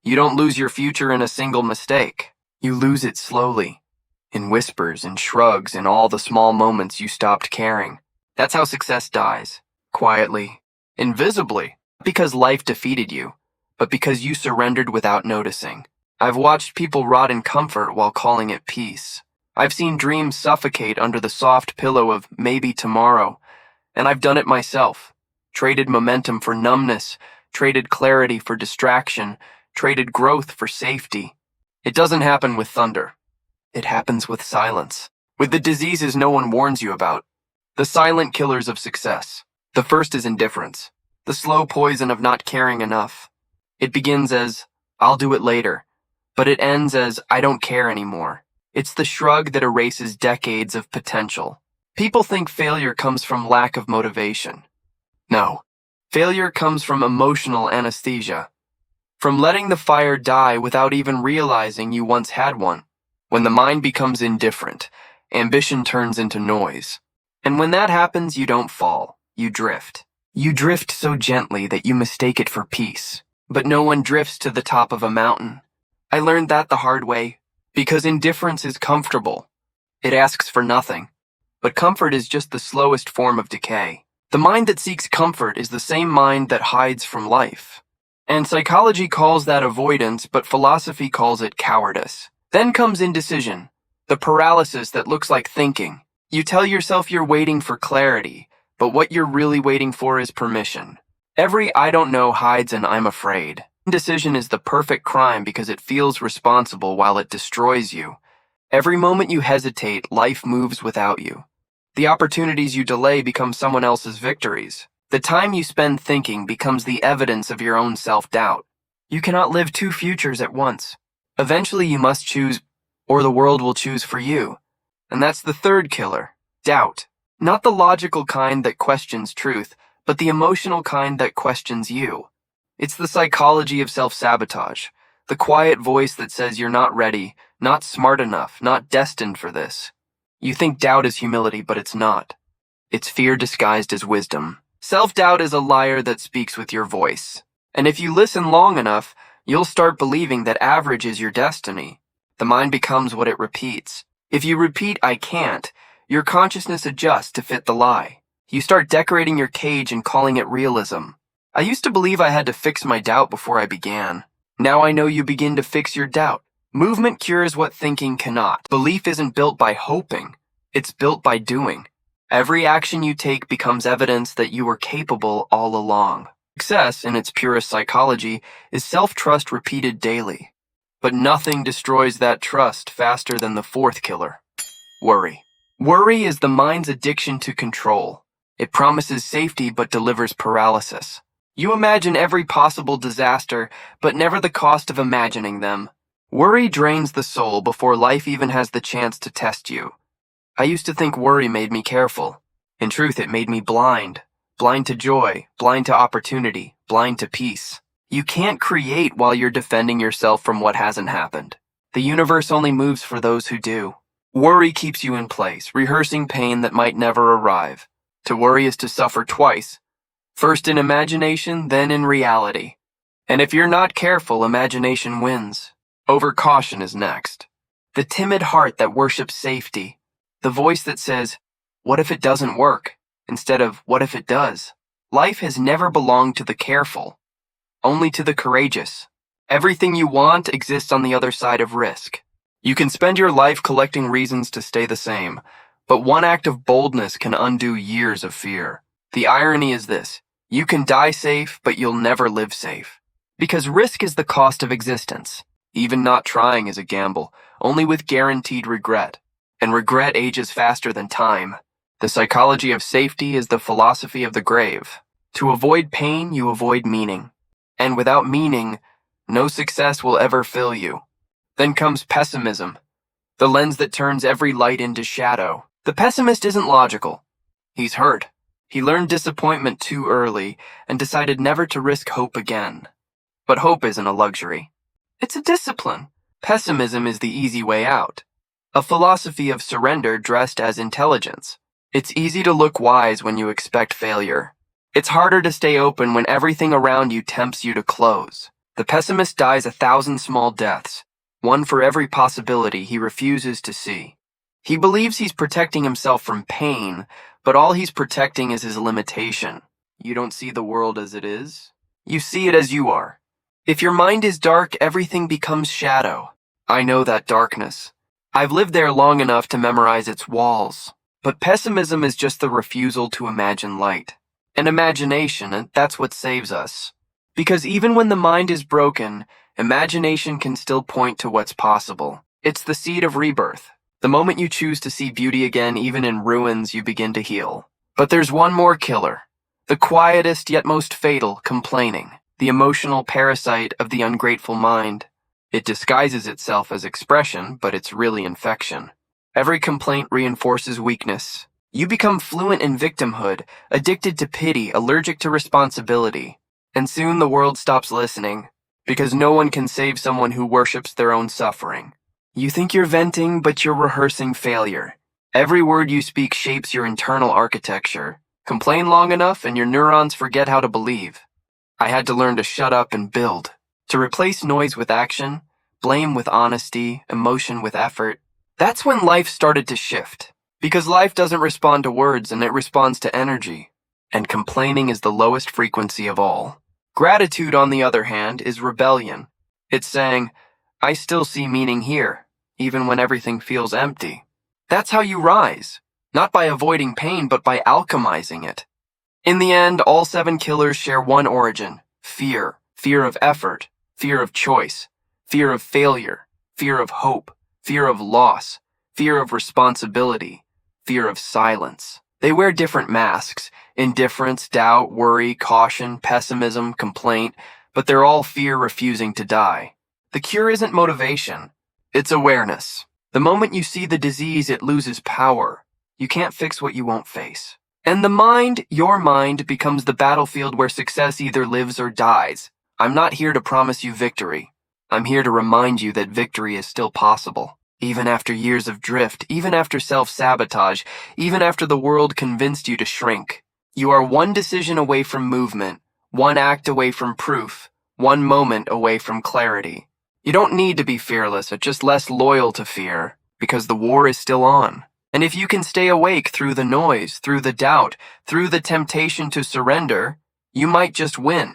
You don't lose your future in a single mistake. You lose it slowly, in whispers and shrugs and all the small moments you stopped caring. That's how success dies. Quietly, invisibly. Not because life defeated you, but because you surrendered without noticing. I've watched people rot in comfort while calling it peace. I've seen dreams suffocate under the soft pillow of maybe tomorrow, and I've done it myself. Traded momentum for numbness, traded clarity for distraction, traded growth for safety. It doesn't happen with thunder. It happens with silence. With the diseases no one warns you about. The silent killers of success. The first is indifference. The slow poison of not caring enough. It begins as, I'll do it later, but it ends as, I don't care anymore. It's the shrug that erases decades of potential. People think failure comes from lack of motivation. No. Failure comes from emotional anesthesia. From letting the fire die without even realizing you once had one. When the mind becomes indifferent, ambition turns into noise. And when that happens, you don't fall, you drift. You drift so gently that you mistake it for peace. But no one drifts to the top of a mountain. I learned that the hard way, because indifference is comfortable. It asks for nothing. But comfort is just the slowest form of decay. The mind that seeks comfort is the same mind that hides from life. And psychology calls that avoidance, but philosophy calls it cowardice. Then comes indecision, the paralysis that looks like thinking. You tell yourself you're waiting for clarity, but what you're really waiting for is permission. Every I don't know hides an I'm afraid. Indecision is the perfect crime because it feels responsible while it destroys you. Every moment you hesitate, life moves without you. The opportunities you delay become someone else's victories. The time you spend thinking becomes the evidence of your own self-doubt. You cannot live two futures at once. Eventually you must choose, or the world will choose for you. And that's the third killer, doubt. Not the logical kind that questions truth, but the emotional kind that questions you. It's the psychology of self-sabotage, the quiet voice that says you're not ready, not smart enough, not destined for this. You think doubt is humility, but it's not. It's fear disguised as wisdom. Self-doubt is a liar that speaks with your voice. And if you listen long enough, you'll start believing that average is your destiny. The mind becomes what it repeats. If you repeat, I can't, your consciousness adjusts to fit the lie. You start decorating your cage and calling it realism. I used to believe I had to fix my doubt before I began. Now I know you begin to fix your doubt. Movement cures what thinking cannot. Belief isn't built by hoping. It's built by doing. Every action you take becomes evidence that you were capable all along. Success, in its purest psychology, is self-trust repeated daily. But nothing destroys that trust faster than the fourth killer, worry. Worry is the mind's addiction to control. It promises safety but delivers paralysis. You imagine every possible disaster, but never the cost of imagining them. Worry drains the soul before life even has the chance to test you. I used to think worry made me careful. In truth, it made me blind. Blind to joy, blind to opportunity, blind to peace. You can't create while you're defending yourself from what hasn't happened. The universe only moves for those who do. Worry keeps you in place, rehearsing pain that might never arrive. To worry is to suffer twice. First in imagination, then in reality. And if you're not careful, imagination wins. Overcaution is next. The timid heart that worships safety. The voice that says, what if it doesn't work? Instead of, what if it does? Life has never belonged to the careful, only to the courageous. Everything you want exists on the other side of risk. You can spend your life collecting reasons to stay the same, but one act of boldness can undo years of fear. The irony is this: you can die safe, but you'll never live safe. Because risk is the cost of existence. Even not trying is a gamble, only with guaranteed regret. And regret ages faster than time. The psychology of safety is the philosophy of the grave. To avoid pain, you avoid meaning. And without meaning, no success will ever fill you. Then comes pessimism, the lens that turns every light into shadow. The pessimist isn't logical. He's hurt. He learned disappointment too early and decided never to risk hope again. But hope isn't a luxury. It's a discipline. Pessimism is the easy way out. A philosophy of surrender dressed as intelligence. It's easy to look wise when you expect failure. It's harder to stay open when everything around you tempts you to close. The pessimist dies 1,000 small deaths, one for every possibility he refuses to see. He believes he's protecting himself from pain, but all he's protecting is his limitation. You don't see the world as it is. You see it as you are. If your mind is dark, everything becomes shadow. I know that darkness. I've lived there long enough to memorize its walls. But pessimism is just the refusal to imagine light. An imagination, and that's what saves us. Because even when the mind is broken, imagination can still point to what's possible. It's the seed of rebirth. The moment you choose to see beauty again, even in ruins, you begin to heal. But there's one more killer. The quietest yet most fatal, complaining. The emotional parasite of the ungrateful mind. It disguises itself as expression, but it's really infection. Every complaint reinforces weakness. You become fluent in victimhood, addicted to pity, allergic to responsibility. And soon the world stops listening, because no one can save someone who worships their own suffering. You think you're venting, but you're rehearsing failure. Every word you speak shapes your internal architecture. Complain long enough and your neurons forget how to believe. I had to learn to shut up and build. To replace noise with action, blame with honesty, emotion with effort. That's when life started to shift. Because life doesn't respond to words and it responds to energy. And complaining is the lowest frequency of all. Gratitude, on the other hand, is rebellion. It's saying, I still see meaning here, even when everything feels empty. That's how you rise, not by avoiding pain, but by alchemizing it. In the end, all 7 killers share one origin: fear. Fear of effort, fear of choice, fear of failure, fear of hope, fear of loss, fear of responsibility, fear of silence. They wear different masks: indifference, doubt, worry, caution, pessimism, complaint, but they're all fear refusing to die. The cure isn't motivation, it's awareness. The moment you see the disease, it loses power. You can't fix what you won't face. And the mind, your mind, becomes the battlefield where success either lives or dies. I'm not here to promise you victory. I'm here to remind you that victory is still possible. Even after years of drift, even after self-sabotage, even after the world convinced you to shrink. You are one decision away from movement, one act away from proof, one moment away from clarity. You don't need to be fearless, or just less loyal to fear, because the war is still on. And if you can stay awake through the noise, through the doubt, through the temptation to surrender, you might just win.